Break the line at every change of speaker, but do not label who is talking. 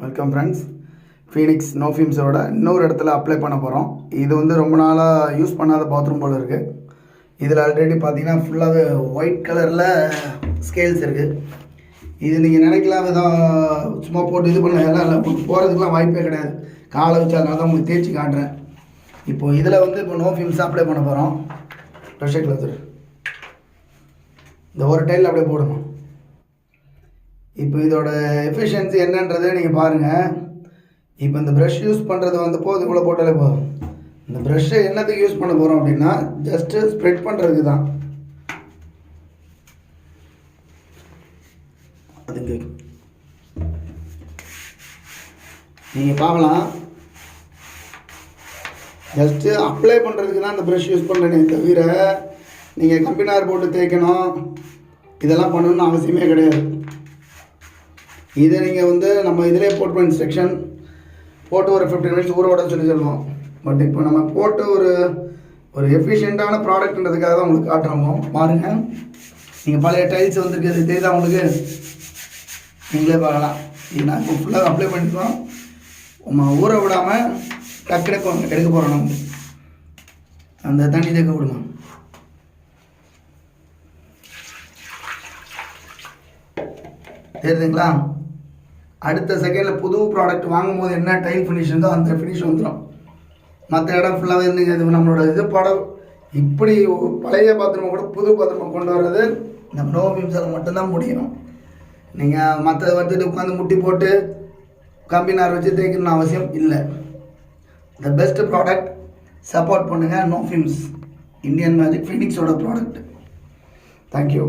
Welcome friends. Phoenix no ஃபிம்ஸோட இன்னொரு இடத்துல apply பண்ண போகிறோம். இது வந்து ரொம்ப நாளாக யூஸ் பண்ணாத பாத்ரூம் போல் இருக்குது. இதில் ஆல்ரெடி பார்த்தீங்கன்னா ஃபுல்லாகவே ஒயிட் கலரில் ஸ்கேல்ஸ் இருக்குது. இது நீங்கள் நினைக்கலாம் விதம் சும்மா போட்டு இது பண்ண எல்லாம் இல்லை, உங்களுக்கு போகிறதுக்குலாம் வாய்ப்பே கிடையாது. காலை வச்சு அதனால தான் உங்களுக்கு தேய்ச்சி காட்டுறேன். இப்போது இதில் வந்து இப்போ நோ ஃபிம்ஸ் அப்ளை பண்ண போகிறோம். ப்ரெஷர் வச்சுரு இந்த ஒரு டைலில் அப்படியே போடணும். இப்போ இதோட எஃபிஷியன்சி என்னன்றதை நீங்கள் பாருங்கள். இப்போ இந்த ப்ரஷ் யூஸ் பண்ணுறது வந்து போது இவ்வளோ போட்டாலே போதும். இந்த ப்ரஷ்ஷை என்னத்துக்கு யூஸ் பண்ண போகிறோம் அப்படின்னா ஜஸ்ட்டு ஸ்ப்ரெட் பண்ணுறதுக்கு தான். அதுக்கு நீங்கள் பார்க்கலாம், ஜஸ்ட்டு அப்ளை பண்ணுறதுக்கு தான் இந்த ப்ரஷ் யூஸ் பண்ணுறேனே தவிர நீங்கள் கம்பினார் போட்டு தேய்க்கணும் இதெல்லாம் பண்ணணும்னு அவசியமே கிடையாது. இதை நீங்கள் வந்து நம்ம இதிலே போட்டு இன்ஸ்ட்ரக்ஷன் போட்டு ஒரு 15 மினிட்ஸ் ஊற விட சொல்லுவோம். பட் இப்போ நம்ம போட்டு ஒரு எஃபிஷியண்ட்டான ப்ராடக்ட்ன்றதுக்காக தான் உங்களுக்கு காட்டுறோமோ. பாருங்கள், நீங்கள் பழைய டைல்ஸ் வந்துருக்குது தெரியுதா உங்களுக்கு, நீங்களே பார்க்கலாம். இது நான் இப்போ ஃபுல்லாக அப்ளை பண்ணிக்கிறோம். நம்ம ஊற விடாமல் டக்குனு எடுக்க போகிறோம். நம்ம அந்த தண்ணி தேக்க விடுமா. தெரியுதுங்களா? அடுத்த செகண்டில் புது ப்ராடக்ட் வாங்கும்போது என்ன டைல் ஃபினிஷ் இருந்தோ அந்த ஃபினிஷ் வந்துடும். மற்ற இடம் ஃபுல்லாகவே இருந்துங்க. இது நம்மளோட இது படம். இப்படி பழைய பாத்ரூமை கூட புது பாத்ரூமை கொண்டு வர்றது நம்ம நோ ஃபிம்ஸால் மட்டும்தான் முடியும். நீங்கள் மற்ற வந்துட்டு உட்காந்து முட்டி போட்டு கம்பி நார் வச்சு தேய்க்கணும்னு அவசியம் இல்லை. த பெஸ்ட் ப்ராடக்ட் சப்போர்ட் பண்ணுங்கள். நோ ஃபிம்ஸ் இந்தியன் மேஜிக் ஃபீனிக்ஸோட ப்ராடக்ட். தேங்க்யூ.